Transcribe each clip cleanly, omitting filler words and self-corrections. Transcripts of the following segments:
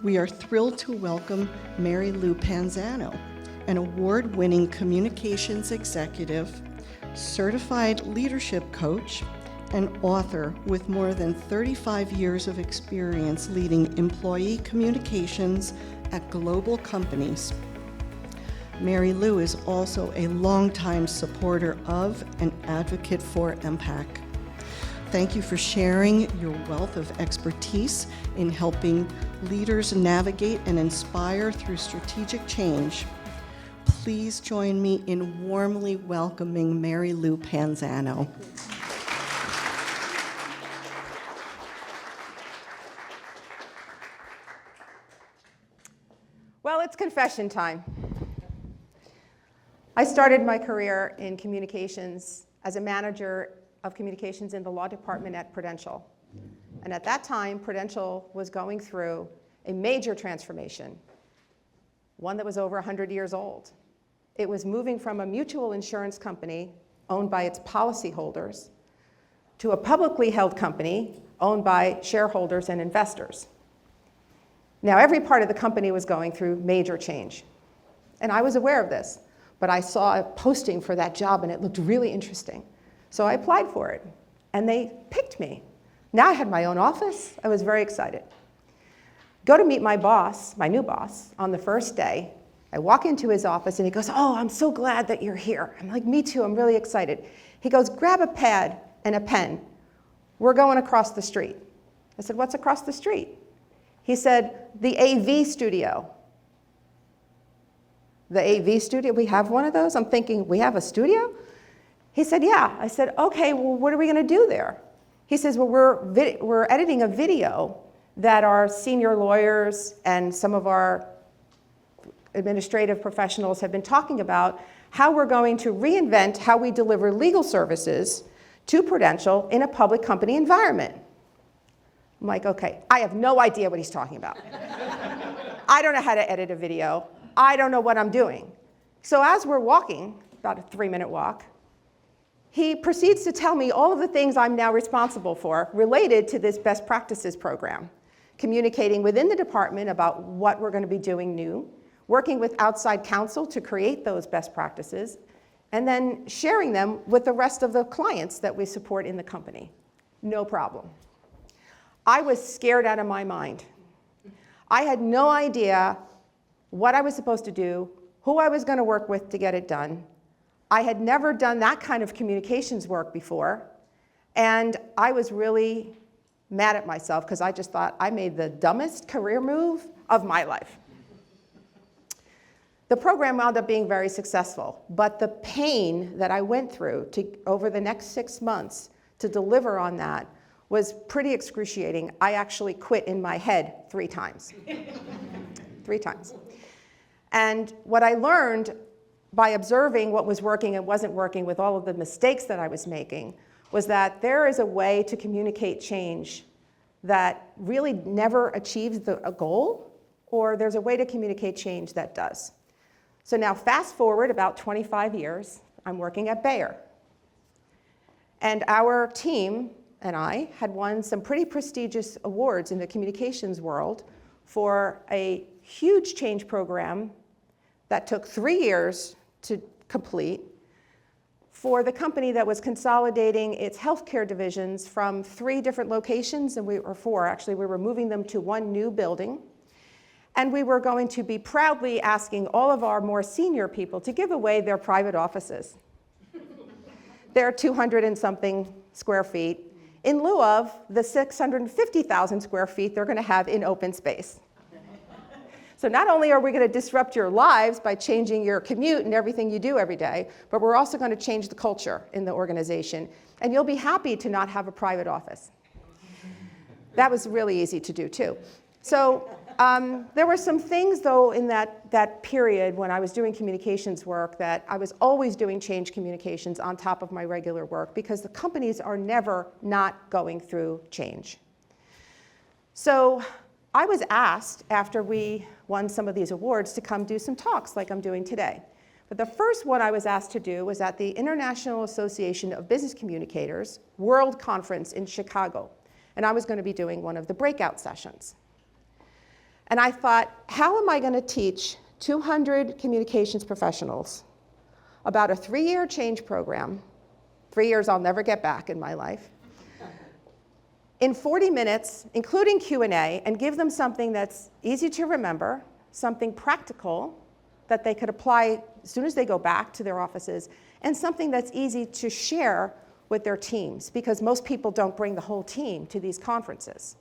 We are thrilled to welcome Mary Lou Panzano, an award-winning communications executive, certified leadership coach, and author with more than 35 years of experience leading employee communications at global companies. Mary Lou is also a longtime supporter of and advocate for MPAC. Thank you for sharing your wealth of expertise in helping leaders navigate and inspire through strategic change. Please join me in warmly welcoming Mary Lou Panzano. Well, it's confession time. I started my career in communications as a manager of communications in the law department at Prudential. And at that time, Prudential was going through a major transformation, one that was over 100 years old. It was moving from a mutual insurance company owned by its policyholders to a publicly held company owned by shareholders and investors. Now, every part of the company was going through major change. And I was aware of this, but I saw a posting for that job and it looked really interesting. So I applied for it, and they picked me. Now I had my own office. I was very excited. Go to meet my boss, my new boss, on the first day. I walk into his office, and he goes, "Oh, I'm so glad that you're here." I'm like, "Me too, I'm really excited." He goes, "Grab a pad and a pen. We're going across the street." I said, "What's across the street?" He said, "The AV studio." The AV studio, we have one of those? I'm thinking, we have a studio? He said, "Yeah." I said, "Okay, well, what are we going to do there?" He says, "Well, we're editing a video that our senior lawyers and some of our administrative professionals have been talking about how we're going to reinvent how we deliver legal services to Prudential in a public company environment." I'm like, okay, I have no idea what he's talking about. I don't know how to edit a video. I don't know what I'm doing. So as we're walking, about a 3-minute walk, he proceeds to tell me all of the things I'm now responsible for related to this best practices program, communicating within the department about what we're going to be doing new, working with outside counsel to create those best practices, and then sharing them with the rest of the clients that we support in the company. No problem. I was scared out of my mind. I had no idea what I was supposed to do, who I was going to work with to get it done. I had never done that kind of communications work before, and I was really mad at myself because I just thought I made the dumbest career move of my life. The program wound up being very successful, but the pain that I went through over the next 6 months to deliver on that was pretty excruciating. I actually quit in my head 3 times. 3 times. And what I learned by observing what was working and wasn't working with all of the mistakes that I was making was that there is a way to communicate change that really never achieves a goal, or there's a way to communicate change that does. So now fast forward about 25 years, I'm working at Bayer. And our team and I had won some pretty prestigious awards in the communications world for a huge change program that took 3 years to complete for the company that was consolidating its healthcare divisions from 3 different locations, and we were 4 actually. We were moving them to 1 new building. And we were going to be proudly asking all of our more senior people to give away their private offices. They're 200 and something square feet, in lieu of the 650,000 square feet they're going to have in open space. So not only are we going to disrupt your lives by changing your commute and everything you do every day, but we're also going to change the culture in the organization. And you'll be happy to not have a private office. That was really easy to do, too. So there were some things, though, in that period when I was doing communications work that I was always doing change communications on top of my regular work because the companies are never not going through change. So I was asked, after we won some of these awards, to come do some talks like I'm doing today. But the first one I was asked to do was at the International Association of Business Communicators World Conference in Chicago. And I was going to be doing one of the breakout sessions. And I thought, how am I going to teach 200 communications professionals about a 3-year change program, 3 years I'll never get back in my life, in 40 minutes, including Q&A, and give them something that's easy to remember, something practical that they could apply as soon as they go back to their offices, and something that's easy to share with their teams, because most people don't bring the whole team to these conferences.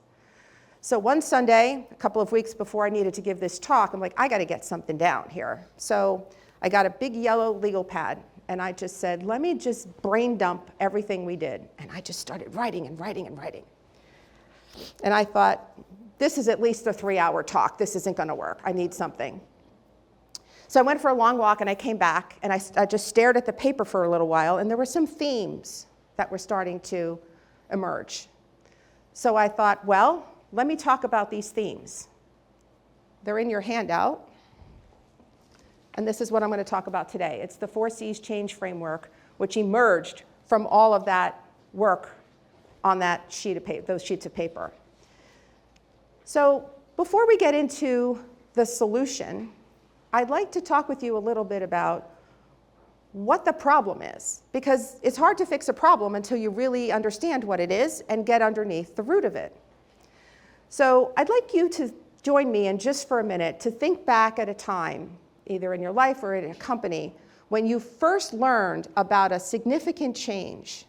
So one Sunday, a couple of weeks before I needed to give this talk, I'm like, I got to get something down here. So I got a big yellow legal pad, and I just said, let me just brain dump everything we did. And I just started writing and writing and writing. And I thought, this is at least a 3-hour talk. This isn't going to work. I need something. So I went for a long walk, and I came back, and I just stared at the paper for a little while, and there were some themes that were starting to emerge. So I thought, well, let me talk about these themes. They're in your handout, and this is what I'm going to talk about today. It's the 4 C's change framework, which emerged from all of that work on that sheet of paper, those sheets of paper. So before we get into the solution, I'd like to talk with you a little bit about what the problem is, because it's hard to fix a problem until you really understand what it is and get underneath the root of it. So I'd like you to join me in just for a minute to think back at a time, either in your life or in a company, when you first learned about a significant change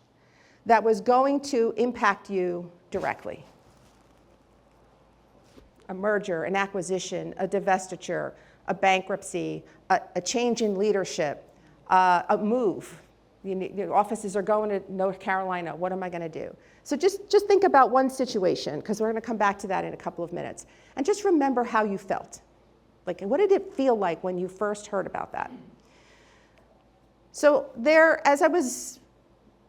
that was going to impact you directly. A merger, an acquisition, a divestiture, a bankruptcy, a change in leadership, a move. Your offices are going to North Carolina. What am I going to do? So just think about one situation, because we're going to come back to that in a couple of minutes. And just remember how you felt. Like, what did it feel like when you first heard about that? So as I was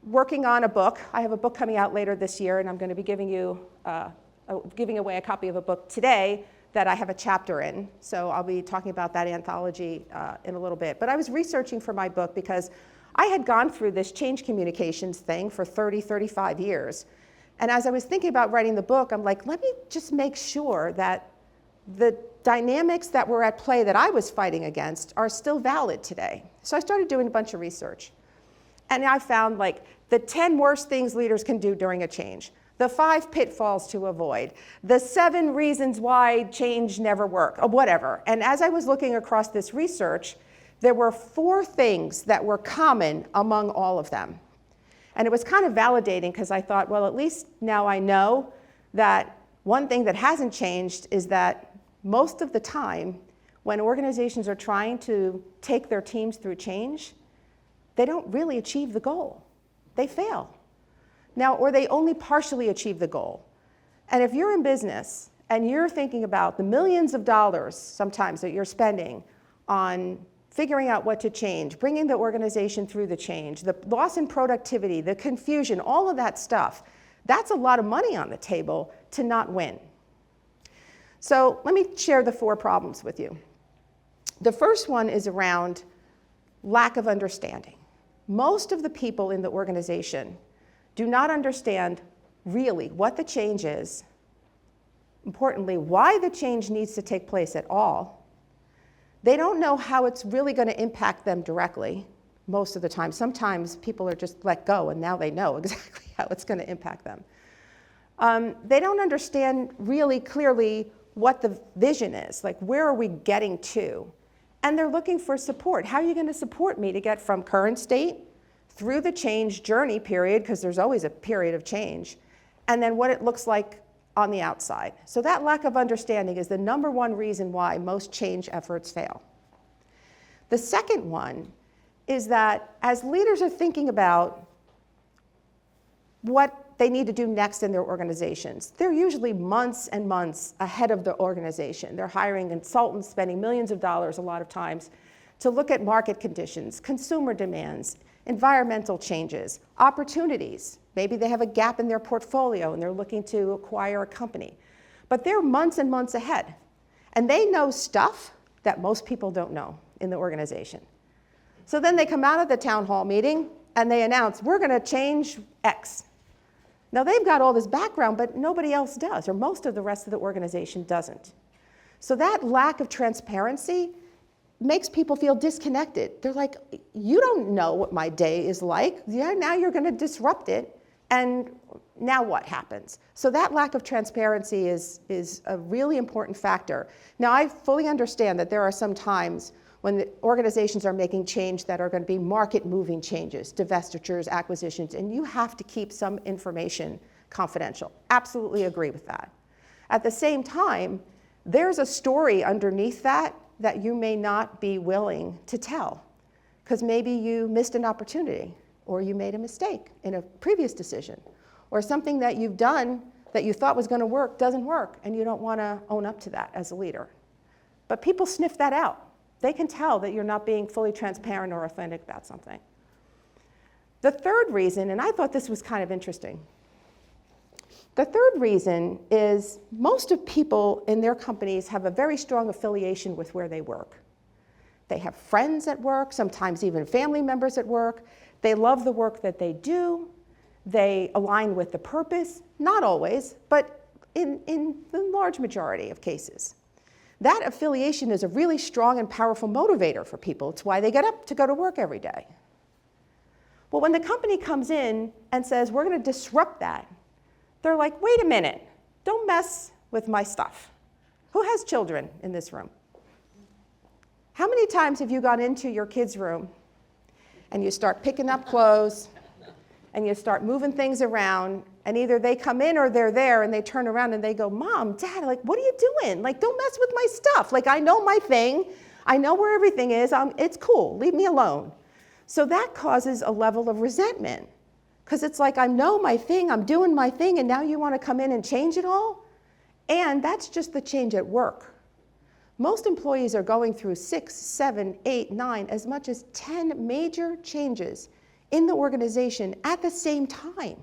working on a book, I have a book coming out later this year, and I'm going to be giving away a copy of a book today that I have a chapter in. So I'll be talking about that anthology in a little bit. But I was researching for my book because I had gone through this change communications thing for 30, 35 years. And as I was thinking about writing the book, I'm like, let me just make sure that the dynamics that were at play that I was fighting against are still valid today. So I started doing a bunch of research. And I found like the 10 worst things leaders can do during a change, the 5 pitfalls to avoid, the 7 reasons why change never works, or whatever. And as I was looking across this research, there were 4 things that were common among all of them. And it was kind of validating, because I thought, well, at least now I know that one thing that hasn't changed is that most of the time, when organizations are trying to take their teams through change, they don't really achieve the goal. They fail. Now, or they only partially achieve the goal. And if you're in business and you're thinking about the millions of dollars sometimes that you're spending on figuring out what to change, bringing the organization through the change, the loss in productivity, the confusion, all of that stuff, that's a lot of money on the table to not win. So let me share the 4 problems with you. The first one is around lack of understanding. Most of the people in the organization do not understand really what the change is, importantly, why the change needs to take place at all. They don't know how it's really going to impact them directly most of the time. Sometimes people are just let go, and now they know exactly how it's going to impact them. They don't understand really clearly what the vision is, like where are we getting to? And they're looking for support. How are you going to support me to get from current state through the change journey period, because there's always a period of change, and then what it looks like on the outside. So that lack of understanding is the #1 reason why most change efforts fail. The second one is that as leaders are thinking about what they need to do next in their organizations, they're usually months and months ahead of the organization. They're hiring consultants, spending millions of dollars a lot of times to look at market conditions, consumer demands, environmental changes, opportunities. Maybe they have a gap in their portfolio and they're looking to acquire a company. But they're months and months ahead. And they know stuff that most people don't know in the organization. So then they come out of the town hall meeting and they announce, we're going to change X. Now they've got all this background, but nobody else does, or most of the rest of the organization doesn't. So that lack of transparency makes people feel disconnected. They're like, you don't know what my day is like. Yeah, now you're going to disrupt it. And now what happens? So that lack of transparency is a really important factor. Now, I fully understand that there are some times when the organizations are making change that are going to be market-moving changes, divestitures, acquisitions, and you have to keep some information confidential. Absolutely agree with that. At the same time, there's a story underneath that you may not be willing to tell, because maybe you missed an opportunity, or you made a mistake in a previous decision, or something that you've done that you thought was going to work doesn't work, and you don't want to own up to that as a leader. But people sniff that out. They can tell that you're not being fully transparent or authentic about something. The third reason, and I thought this was kind of interesting, the third reason is most of people in their companies have a very strong affiliation with where they work. They have friends at work, sometimes even family members at work. They love the work that they do. They align with the purpose, not always, but in the large majority of cases. That affiliation is a really strong and powerful motivator for people. It's why they get up to go to work every day. Well, when the company comes in and says, we're going to disrupt that, they're like, wait a minute, don't mess with my stuff. Who has children in this room? How many times have you gone into your kid's room and you start picking up clothes and you start moving things around, and either they come in or they're there and they turn around and they go, Mom, Dad, like, what are you doing? Like, don't mess with my stuff. Like, I know my thing. I know where everything is. It's cool. Leave me alone. So that causes a level of resentment, because it's like, I know my thing, I'm doing my thing, and now you want to come in and change it all? And that's just the change at work. Most employees are going through 6, 7, 8, 9, as much as 10 major changes in the organization at the same time.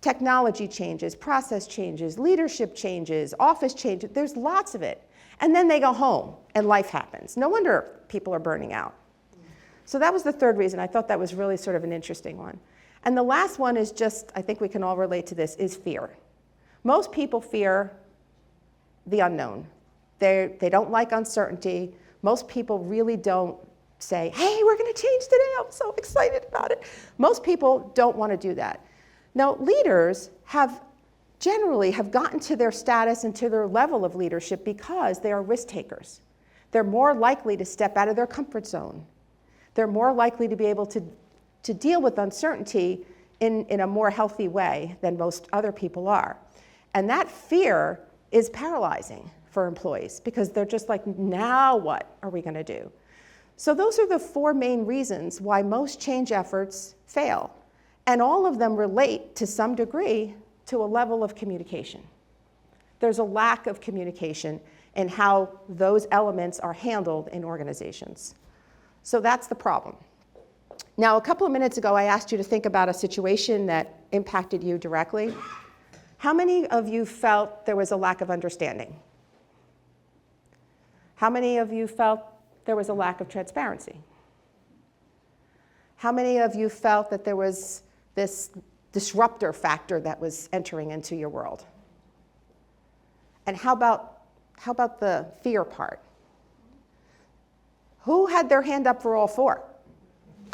Technology changes, process changes, leadership changes, office changes, there's lots of it. And then they go home and life happens. No wonder people are burning out. So that was the third reason. I thought that was really sort of an interesting one. And the last one is just, I think we can all relate to this, is fear. Most people fear the unknown. They don't like uncertainty. Most people really don't say, hey, we're going to change today. I'm so excited about it. Most people don't want to do that. Now, leaders generally have gotten to their status and to their level of leadership because they are risk takers. They're more likely to step out of their comfort zone. They're more likely to be able to deal with uncertainty in a more healthy way than most other people are. And that fear is paralyzing for employees, because they're just like, now what are we going to do? So those are the 4 main reasons why most change efforts fail. And all of them relate to some degree to a level of communication. There's a lack of communication in how those elements are handled in organizations. So that's the problem. Now, a couple of minutes ago, I asked you to think about a situation that impacted you directly. How many of you felt there was a lack of understanding? How many of you felt there was a lack of transparency? How many of you felt that there was this disruptor factor that was entering into your world? And how about the fear part? Who had their hand up for all 4?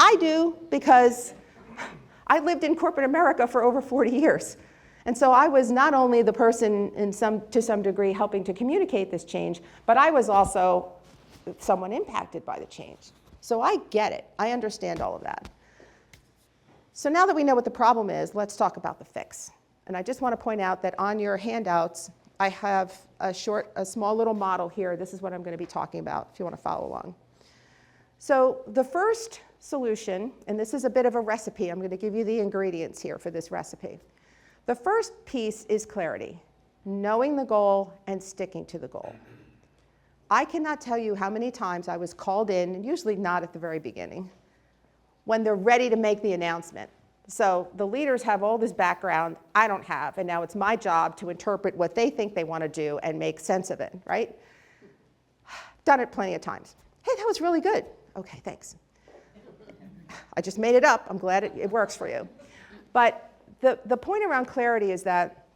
I do, because I lived in corporate America for over 40 years. And so I was not only the person to some degree helping to communicate this change, but I was also someone impacted by the change. So I get it. I understand all of that. So now that we know what the problem is, let's talk about the fix. And I just want to point out that on your handouts, I have a small little model here. This is what I'm going to be talking about if you want to follow along. So the first solution, and this is a bit of a recipe. I'm going to give you the ingredients here for this recipe. The first piece is clarity, knowing the goal and sticking to the goal. I cannot tell you how many times I was called in, and usually not at the very beginning, when they're ready to make the announcement. So the leaders have all this background I don't have, and now it's my job to interpret what they think they want to do and make sense of it, right? Done it plenty of times. Hey, that was really good. Okay, thanks. I just made it up. I'm glad it works for you. But the point around clarity is that,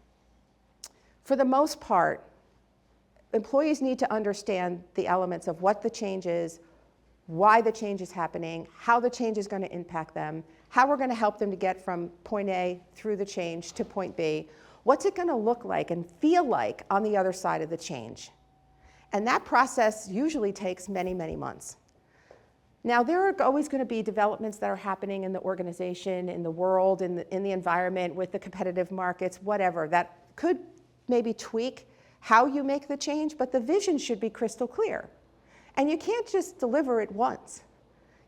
for the most part, employees need to understand the elements of what the change is, why the change is happening, how the change is going to impact them, how we're going to help them to get from point A through the change to point B. What's it going to look like and feel like on the other side of the change? And that process usually takes many, many months. Now, there are always going to be developments that are happening in the organization, in the world, in the environment, with the competitive markets, whatever, that could maybe tweak how you make the change, but the vision should be crystal clear. And you can't just deliver it once.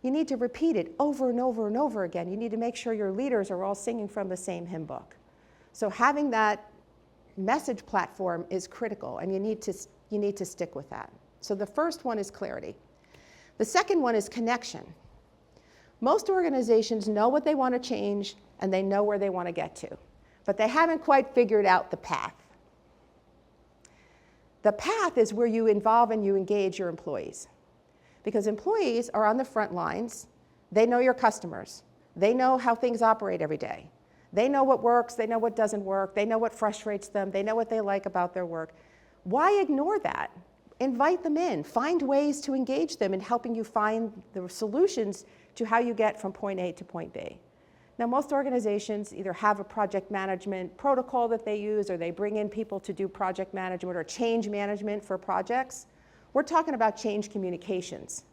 You need to repeat it over and over and over again. You need to make sure your leaders are all singing from the same hymn book. So having that message platform is critical, and you need to stick with that. So the first one is clarity. The second one is connection. Most organizations know what they want to change, and they know where they want to get to, but they haven't quite figured out the path. The path is where you involve and you engage your employees, because employees are on the front lines. They know your customers. They know how things operate every day. They know what works. They know what doesn't work. They know what frustrates them. They know what they like about their work. Why ignore that? Invite them in. Find ways to engage them in helping you find the solutions to how you get from point A to point B. Now, most organizations either have a project management protocol that they use, or they bring in people to do project management or change management for projects. We're talking about change communications.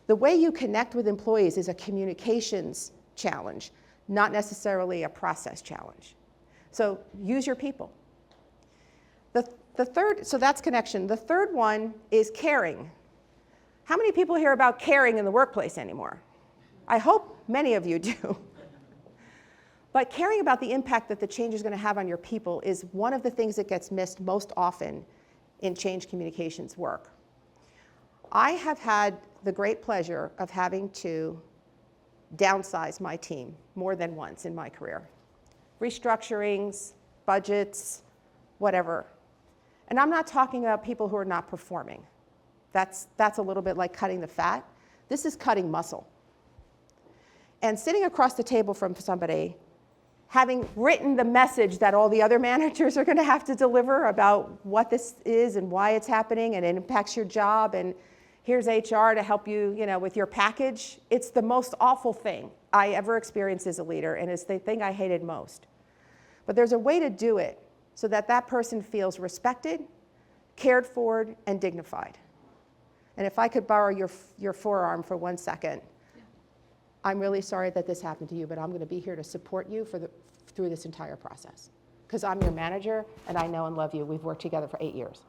The way you connect with employees is a communications challenge, not necessarily a process challenge. So use your people. The third, so that's connection. The third one is caring. How many people hear about caring in the workplace anymore? I hope many of you do. But caring about the impact that the change is going to have on your people is one of the things that gets missed most often in change communications work. I have had the great pleasure of having to downsize my team more than once in my career. Restructurings, budgets, whatever. And I'm not talking about people who are not performing. That's a little bit like cutting the fat. This is cutting muscle. And sitting across the table from somebody, having written the message that all the other managers are going to have to deliver about what this is and why it's happening and it impacts your job, and here's HR to help you, with your package. It's the most awful thing I ever experienced as a leader, and it's the thing I hated most. But there's a way to do it so that that person feels respected, cared for, and dignified. And if I could borrow your forearm for 1 second, I'm really sorry that this happened to you, but I'm going to be here to support you through this entire process. Because I'm your manager, and I know and love you. We've worked together for 8 years.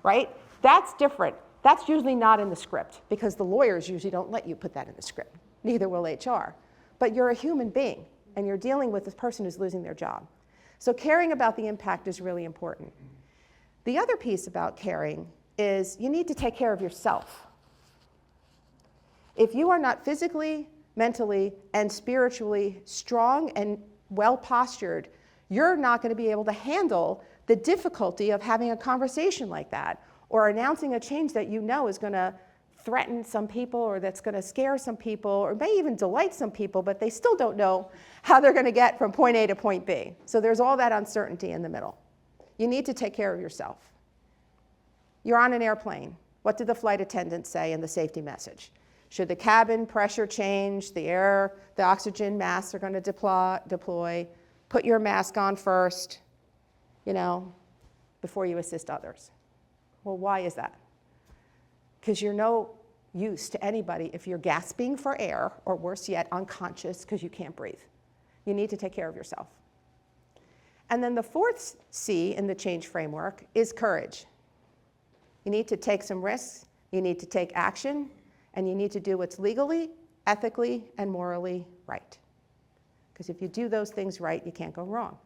Right? That's different. That's usually not in the script, because the lawyers usually don't let you put that in the script. Neither will HR. But you're a human being, and you're dealing with this person who's losing their job. So caring about the impact is really important. The other piece about caring is you need to take care of yourself. If you are not physically, mentally, and spiritually strong and well-postured, you're not going to be able to handle the difficulty of having a conversation like that, or announcing a change that you know is going to threaten some people, or that's going to scare some people, or may even delight some people, but they still don't know how they're going to get from point A to point B. So there's all that uncertainty in the middle. You need to take care of yourself. You're on an airplane. What did the flight attendant say in the safety message? Should the cabin pressure change, the oxygen masks are going to deploy, put your mask on first, before you assist others. Well, why is that? Because you're no use to anybody if you're gasping for air, or worse yet, unconscious because you can't breathe. You need to take care of yourself. And then the fourth C in the change framework is courage. You need to take some risks, you need to take action, and you need to do what's legally, ethically, and morally right. Because if you do those things right, you can't go wrong.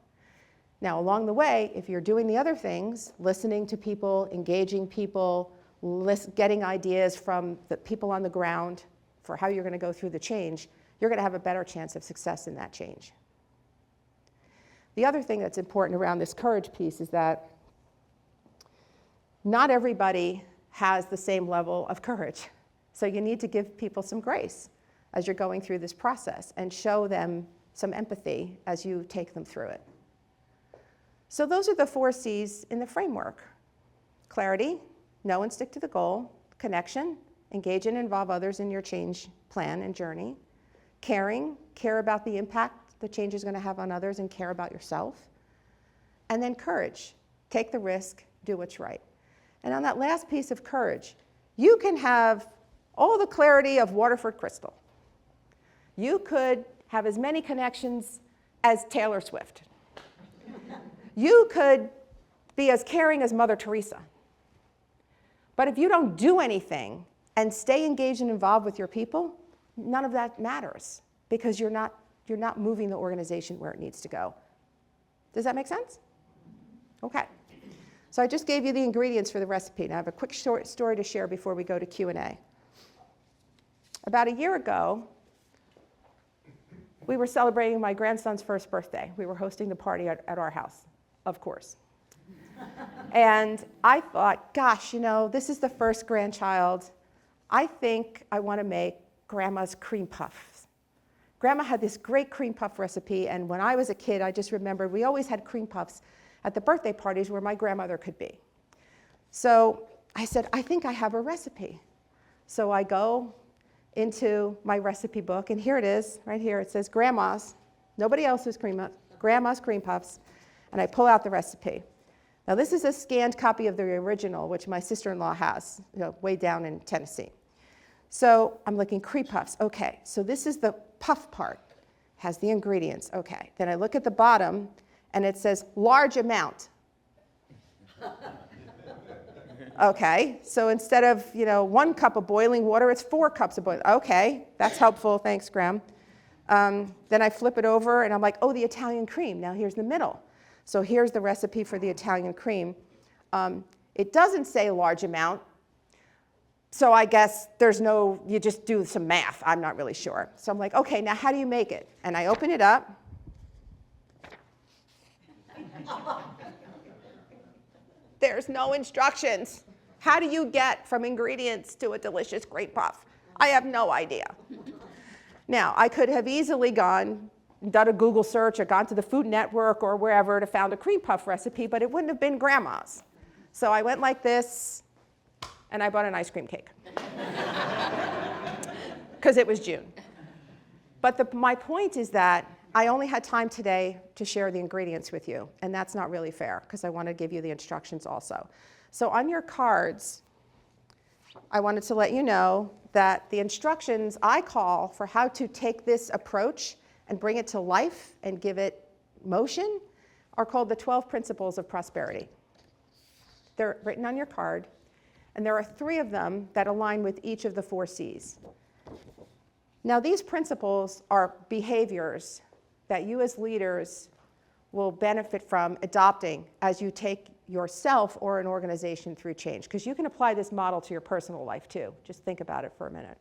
Now, along the way, if you're doing the other things, listening to people, engaging people, getting ideas from the people on the ground for how you're going to go through the change, you're going to have a better chance of success in that change. The other thing that's important around this courage piece is that not everybody has the same level of courage. So you need to give people some grace as you're going through this process and show them some empathy as you take them through it. So those are the 4 C's in the framework. clarity, know and stick to the goal, connection, engage and involve others in your change plan and journey, caring, care about the impact the change is going to have on others and care about yourself, and then courage, take the risk, do what's right. And on that last piece of courage, you can have all the clarity of Waterford Crystal. You could have as many connections as Taylor Swift. You could be as caring as Mother Teresa. But if you don't do anything and stay engaged and involved with your people, none of that matters because you're not moving the organization where it needs to go. Does that make sense? Okay. So I just gave you the ingredients for the recipe. Now I have a quick short story to share before we go to Q&A. About a year ago, we were celebrating my grandson's first birthday. We were hosting the party at our house, of course. And I thought, gosh, this is the first grandchild. I think I want to make Grandma's cream puffs. Grandma had this great cream puff recipe, and when I was a kid, I just remembered we always had cream puffs at the birthday parties where my grandmother could be. So I said, I think I have a recipe. So I go into my recipe book, and here it is, right here. It says Grandma's, nobody else's Grandma's cream puffs, and I pull out the recipe. Now this is a scanned copy of the original, which my sister-in-law has, way down in Tennessee. So I'm looking cream puffs. Okay, so this is the puff part, has the ingredients. Okay, then I look at the bottom, and it says large amount. Okay, so instead of 1 cup of boiling water, it's 4 cups of boiling. Okay, that's helpful. Thanks, Graham. Then I flip it over, and I'm like, oh, the Italian cream. Now here's the middle. So here's the recipe for the Italian cream. It doesn't say large amount, so I guess you just do some math. I'm not really sure. So I'm like, okay, now how do you make it? And I open it up. There's no instructions. How do you get from ingredients to a delicious great puff? I have no idea. Now, I could have easily done a Google search or gone to the Food Network or wherever to found a cream puff recipe, but it wouldn't have been Grandma's. So I went like this, and I bought an ice cream cake. Because it was June. But my point is that I only had time today to share the ingredients with you, and that's not really fair because I want to give you the instructions also. So on your cards, I wanted to let you know that the instructions I call for how to take this approach and bring it to life and give it motion are called the 12 Principles of Prosperity. They're written on your card, and there are 3 of them that align with each of the 4 C's. Now, these principles are behaviors that you as leaders will benefit from adopting as you take yourself or an organization through change, because you can apply this model to your personal life too. Just think about it for a minute.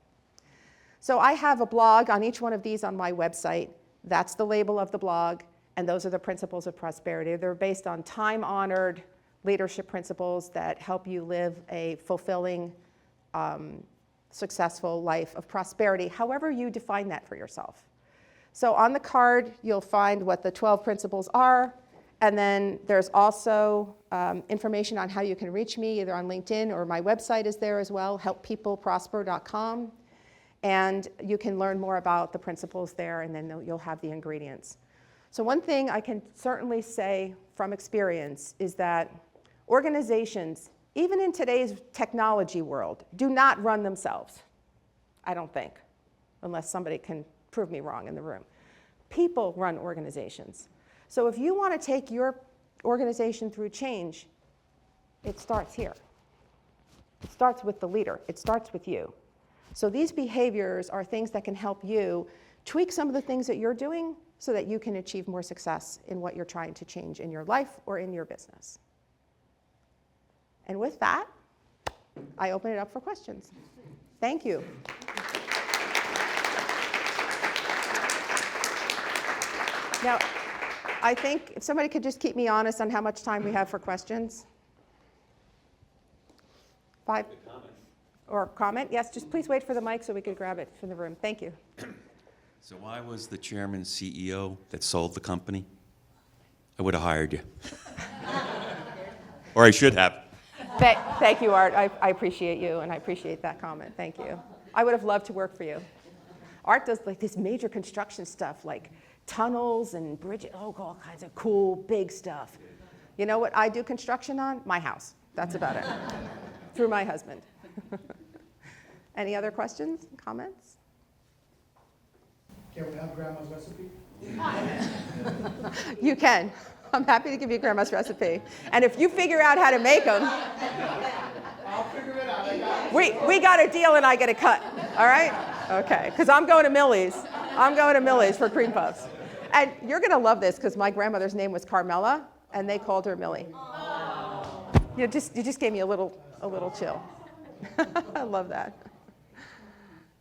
So I have a blog on each one of these on my website. That's the label of the blog, and those are the principles of prosperity. They're based on time-honored leadership principles that help you live a fulfilling, successful life of prosperity, however you define that for yourself. So on the card, you'll find what the 12 principles are, and then there's also information on how you can reach me, either on LinkedIn or my website is there as well, helppeopleprosper.com. And you can learn more about the principles there, and then you'll have the ingredients. So one thing I can certainly say from experience is that organizations, even in today's technology world, do not run themselves, I don't think, unless somebody can prove me wrong in the room. People run organizations. So if you want to take your organization through change, it starts here. It starts with the leader. It starts with you. So these behaviors are things that can help you tweak some of the things that you're doing so that you can achieve more success in what you're trying to change in your life or in your business. And with that, I open it up for questions. Thank you. Now, I think if somebody could just keep me honest on how much time we have for questions. 5? Or comment? Yes, just please wait for the mic so we can grab it from the room. Thank you. So I was the chairman CEO that sold the company. I would have hired you. Or I should have. Thank you, Art. I appreciate you, and I appreciate that comment. Thank you. I would have loved to work for you. Art does like this major construction stuff, like tunnels and bridges, all kinds of cool, big stuff. You know what I do construction on? My house. That's about it. Through my husband. Any other questions, comments? Can we have grandma's recipe? You can. I'm happy to give you grandma's recipe. And if you figure out how to make them, I'll figure it out. I got it. we got a deal and I get a cut. All right? Okay. Because I'm going to Millie's. I'm going to Millie's for cream puffs. And you're going to love this because my grandmother's name was Carmela, and they called her Millie. You just gave me a little chill. I love that.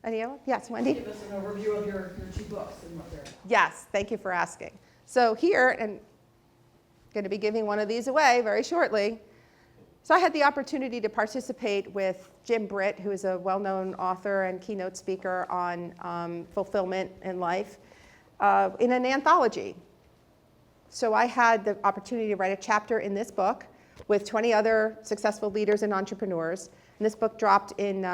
Any other? Yes, Wendy? Give us an overview of your 2 books and what they're. Yes, thank you for asking. So here, and going to be giving one of these away very shortly. So I had the opportunity to participate with Jim Britt, who is a well-known author and keynote speaker on fulfillment in life, in an anthology. So I had the opportunity to write a chapter in this book with 20 other successful leaders and entrepreneurs. And this book dropped in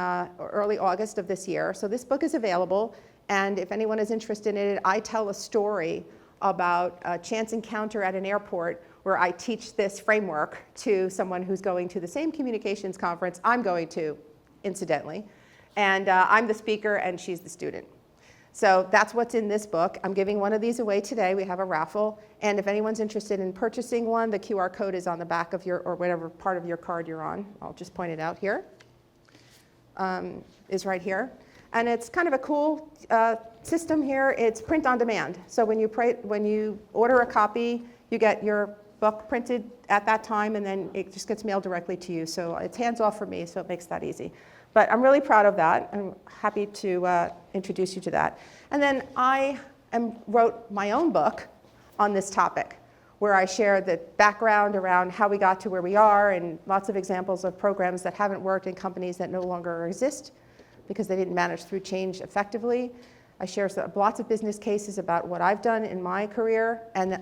early August of this year. So this book is available. And if anyone is interested in it, I tell a story about a chance encounter at an airport where I teach this framework to someone who's going to the same communications conference I'm going to, incidentally. And I'm the speaker and she's the student. So that's what's in this book. I'm giving one of these away today. We have a raffle. And if anyone's interested in purchasing one, the QR code is on the back of your, or whatever part of your card you're on. I'll just point it out here. Is right here. And it's kind of a cool system here. It's print on demand. So when you order a copy, you get your book printed at that time, and then it just gets mailed directly to you. So it's hands off for me, so it makes that easy. But I'm really proud of that. I'm happy to introduce you to that. And then I wrote my own book on this topic, where I share the background around how we got to where we are and lots of examples of programs that haven't worked in companies that no longer exist because they didn't manage through change effectively. I share lots of business cases about what I've done in my career, and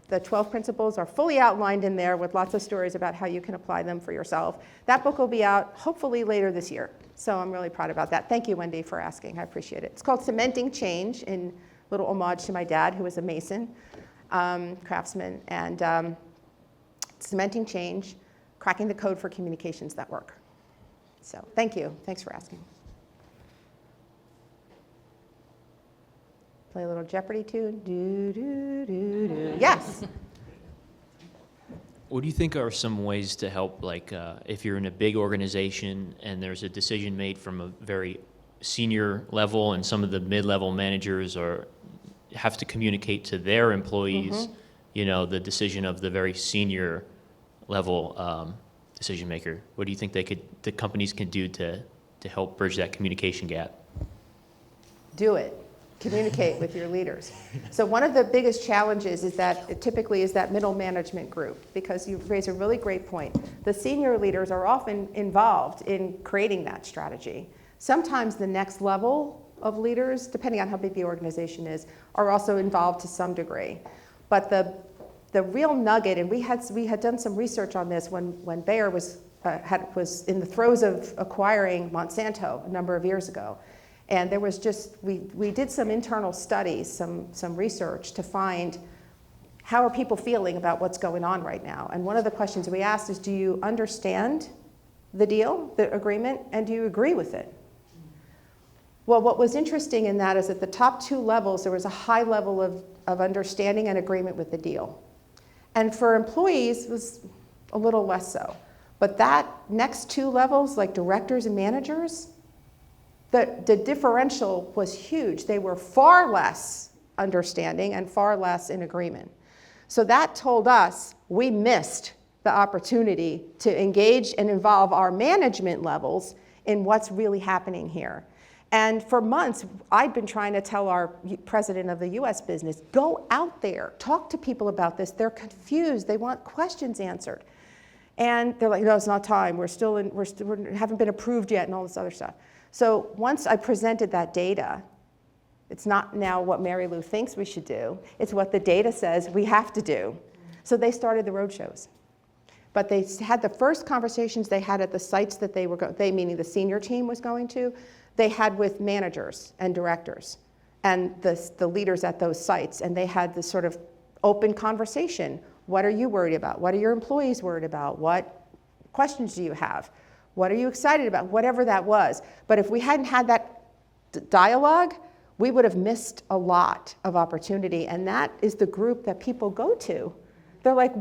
the 12 principles are fully outlined in there with lots of stories about how you can apply them for yourself. That book will be out hopefully later this year. So I'm really proud about that. Thank you, Wendy, for asking. I appreciate it. It's called Cementing Change, in little homage to my dad, who was a mason, craftsman, and Cementing Change, Cracking the Code for Communications That Work. So thank you. Thanks for asking. Play a little Jeopardy tune. Do, do, do, do. Yes. What do you think are some ways to help, like if you're in a big organization and there's a decision made from a very senior level and some of the mid-level managers have to communicate to their employees, you know, the decision of the very senior level decision maker? What do you think the companies can do to help bridge that communication gap? Do it. Communicate with your leaders. So one of the biggest challenges is that it typically is that middle management group, because you raise a really great point. The senior leaders are often involved in creating that strategy. Sometimes the next level of leaders, depending on how big the organization is, are also involved to some degree. But the real nugget, and we had done some research on this when Bayer was in the throes of acquiring Monsanto a number of years ago. And there was we did some internal studies, some research to find how are people feeling about what's going on right now. And one of the questions we asked is, do you understand the deal, the agreement, and do you agree with it? Well, what was interesting in that is at the top 2 levels, there was a high level of understanding and agreement with the deal. And for employees, it was a little less so. But that next 2 levels, like directors and managers, the differential was huge. They were far less understanding and far less in agreement. So that told us we missed the opportunity to engage and involve our management levels in what's really happening here. And for months, I'd been trying to tell our president of the US business, go out there, talk to people about this. They're confused. They want questions answered. And they're like, no, it's not time. We haven't been approved yet and all this other stuff. So once I presented that data, it's not now what Mary Lou thinks we should do, it's what the data says we have to do. So they started the roadshows. But they had the first conversations they had at the sites that they were, they meaning the senior team was going to, they had with managers and directors and the leaders at those sites. And they had this sort of open conversation. What are you worried about? What are your employees worried about? What questions do you have? What are you excited about? Whatever that was. But if we hadn't had that dialogue, we would have missed a lot of opportunity. And that is the group that people go to. They're like,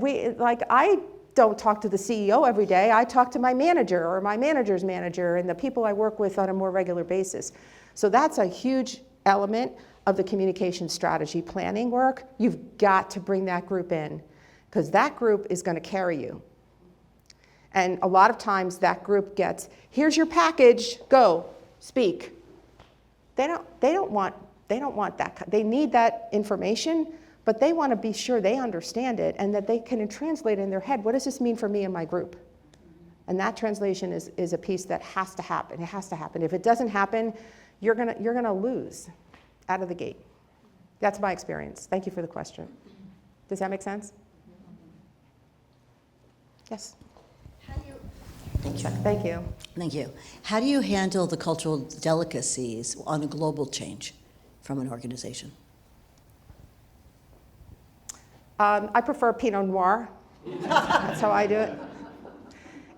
I don't talk to the CEO every day. I talk to my manager or my manager's manager and the people I work with on a more regular basis. So that's a huge element of the communication strategy planning work. You've got to bring that group in because that group is going to carry you. And a lot of times that group gets, here's your package, go, speak. They don't want that. They need that information, but they want to be sure they understand it and that they can translate in their head, what does this mean for me and my group? And that translation is a piece that has to happen. It has to happen. If it doesn't happen, you're gonna lose out of the gate. That's my experience. Thank you for the question. Does that make sense? Yes. Thank you. Thank you. Thank you. How do you handle the cultural delicacies on a global change from an organization? I prefer Pinot Noir. That's how I do it.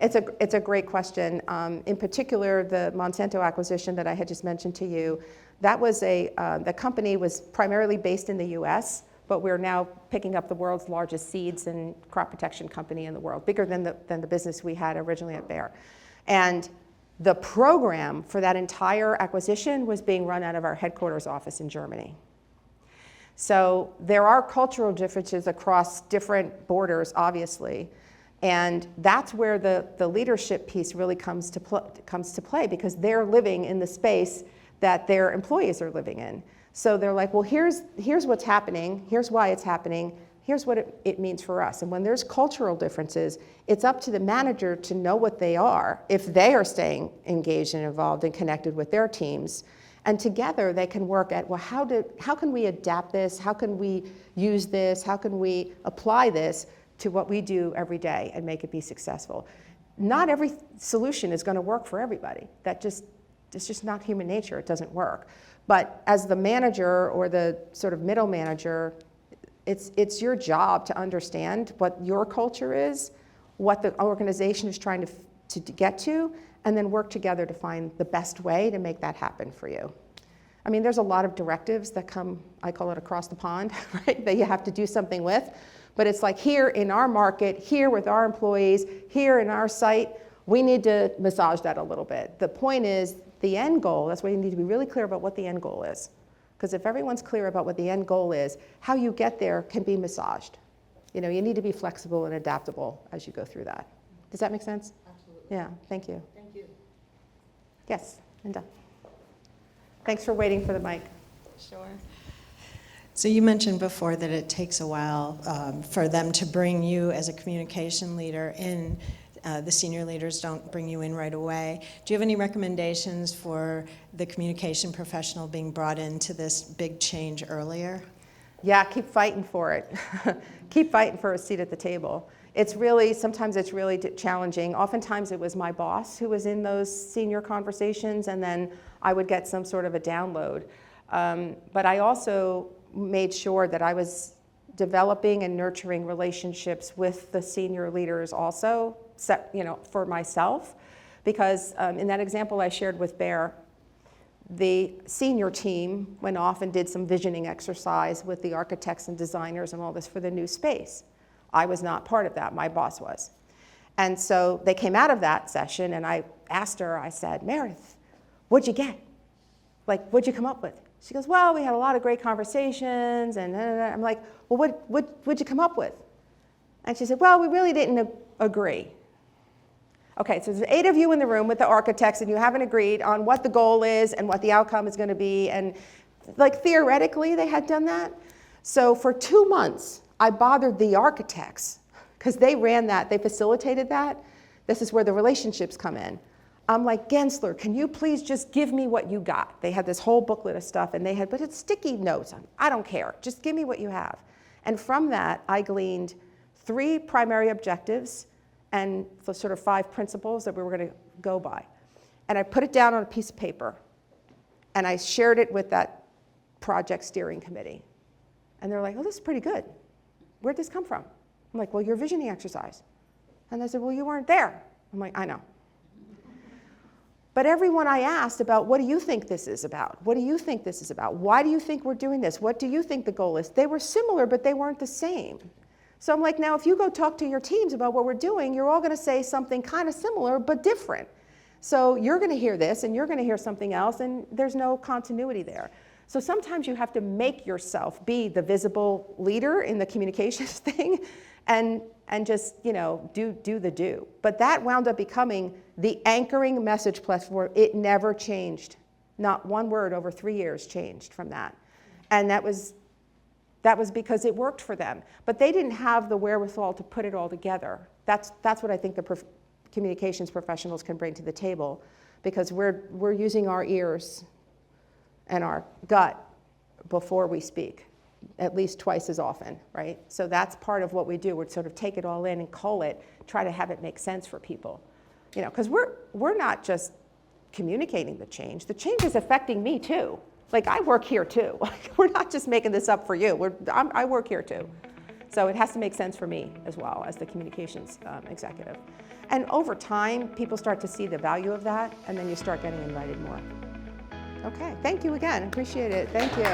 It's a great question. In particular, the Monsanto acquisition that I had just mentioned to you, that was the company was primarily based in the US, but we're now picking up the world's largest seeds and crop protection company in the world, bigger than the business we had originally at Bayer. And the program for that entire acquisition was being run out of our headquarters office in Germany. So there are cultural differences across different borders, obviously. And that's where the leadership piece really comes to play because they're living in the space that their employees are living in. So they're like, well, here's what's happening, here's why it's happening, here's what it means for us. And when there's cultural differences, it's up to the manager to know what they are, if they are staying engaged and involved and connected with their teams. And together they can work at, well, how can we adapt this? How can we use this? How can we apply this to what we do every day and make it be successful? Not every solution is going to work for everybody. It's just not human nature. It doesn't work. But as the manager or the sort of middle manager, it's your job to understand what your culture is, what the organization is trying to get to, and then work together to find the best way to make that happen for you. I mean, there's a lot of directives that come, I call it across the pond, right, that you have to do something with. But it's like here in our market, here with our employees, here in our site, we need to massage that a little bit. The point is, the end goal, that's why you need to be really clear about what the end goal is. Because if everyone's clear about what the end goal is, how you get there can be massaged. You know, you need to be flexible and adaptable as you go through that. Does that make sense? Absolutely. Yeah, thank you. Thank you. Yes, Linda. Thanks for waiting for the mic. Sure. So you mentioned before that it takes a while for them to bring you as a communication leader in. The senior leaders don't bring you in right away. Do you have any recommendations for the communication professional being brought into this big change earlier? Yeah, keep fighting for it. Keep fighting for a seat at the table. Sometimes it's really challenging. Oftentimes it was my boss who was in those senior conversations, and then I would get some sort of a download. But I also made sure that I was developing and nurturing relationships with the senior leaders also, for myself, because in that example I shared with Bayer, the senior team went off and did some visioning exercise with the architects and designers and all this for the new space. I was not part of that, my boss was. And so they came out of that session and I asked her, I said, Meredith, what'd you get? Like, what'd you come up with? She goes, well, we had a lot of great conversations, and I'm like, well, what'd you come up with? And she said, well, we really didn't agree. Okay, so there's 8 of you in the room with the architects, and you haven't agreed on what the goal is and what the outcome is going to be, and like theoretically they had done that. So for 2 months, I bothered the architects, because they ran that, they facilitated that. This is where the relationships come in. I'm like, Gensler, can you please just give me what you got? They had this whole booklet of stuff, and but it's sticky notes. I don't care. Just give me what you have. And from that, I gleaned 3 primary objectives and the sort of 5 principles that we were going to go by. And I put it down on a piece of paper, and I shared it with that project steering committee. And they're like, oh, this is pretty good. Where'd this come from? I'm like, well, your visioning exercise. And they said, well, you weren't there. I'm like, I know. But everyone I asked about, what do you think this is about? What do you think this is about? Why do you think we're doing this? What do you think the goal is? They were similar, but they weren't the same. So I'm like, now if you go talk to your teams about what we're doing, you're all going to say something kind of similar, but different. So you're going to hear this, and you're going to hear something else, and there's no continuity there. So sometimes you have to make yourself be the visible leader in the communications thing, and just, you know, do the do. But that wound up becoming the anchoring message platform. It never changed. Not one word over 3 years changed from that. And that was because it worked for them. But they didn't have the wherewithal to put it all together. That's what I think the communications professionals can bring to the table, because we're using our ears and our gut before we speak, at least twice as often, right? So that's part of what we do. We sort of take it all in and cull it, try to have it make sense for people. You know, because we're not just communicating the change is affecting me too. Like, I work here too. Like, we're not just making this up for you. I work here too. So it has to make sense for me as well as the communications executive. And over time, people start to see the value of that, and then you start getting invited more. Okay, thank you again. Appreciate it. Thank you.